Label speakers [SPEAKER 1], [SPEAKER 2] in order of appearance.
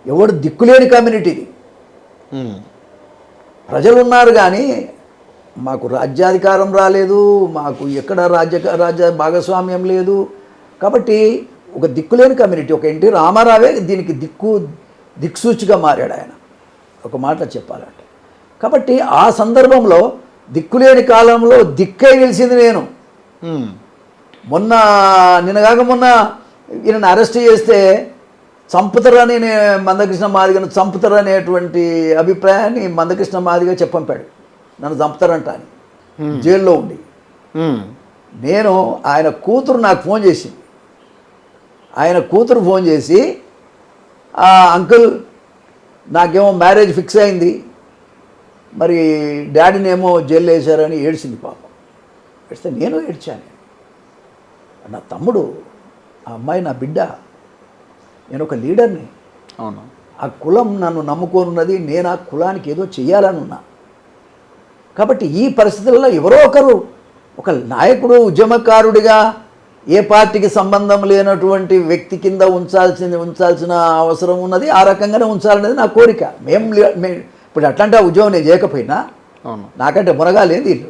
[SPEAKER 1] ఎవడు దిక్కులేని కమ్యూనిటీది. ప్రజలు ఉన్నారు కానీ మాకు రాజ్యాధికారం రాలేదు, మాకు ఎక్కడ రాజ్య భాగస్వామ్యం లేదు. కాబట్టి ఒక దిక్కులేని కమ్యూనిటీ, ఒక ఎన్టీ రామారావే దీనికి దిక్సూచిగా మారాడు ఆయన, ఒక మాట చెప్పాలంటే. కాబట్టి ఆ సందర్భంలో దిక్కులేని కాలంలో దిక్కై నిలిచింది నేను. నిన్నగాక మొన్న ఈయనను అరెస్ట్ చేస్తే చంపుతారని మందకృష్ణ మాదిగను చంపుతారనేటువంటి అభిప్రాయాన్ని మందకృష్ణ మాదిగ చెప్పంపాడు, నన్ను చంపుతారంట అని జైల్లో ఉండి. నేను ఆయన కూతురు నాకు ఫోన్ చేసింది. ఆయన కూతురు ఫోన్ చేసి, అంకుల్ నాకేమో మ్యారేజ్ ఫిక్స్ అయింది, మరి డాడీని ఏమో జైల్లో వేశారని ఏడ్చింది పాపం. ఏడిస్తే నేను ఏడ్చాను. నా తమ్ముడు, ఆ అమ్మాయి నా బిడ్డ, నేను ఒక లీడర్ని.
[SPEAKER 2] అవును,
[SPEAKER 1] ఆ కులం నన్ను నమ్ముకోనున్నది, నేను ఆ కులానికి ఏదో చెయ్యాలని ఉన్నా. కాబట్టి ఈ పరిస్థితుల్లో ఎవరో ఒకరు, ఒక నాయకుడు ఉద్యమకారుడిగా ఏ పార్టీకి సంబంధం లేనటువంటి వ్యక్తి కింద ఉంచాల్సిన అవసరం ఉన్నది. ఆ రకంగానే ఉంచాలనేది నా కోరిక. ఇప్పుడు అట్లాంటి ఆ ఉద్యోగం నేను చేయకపోయినా నాకంటే మునగాలేంది.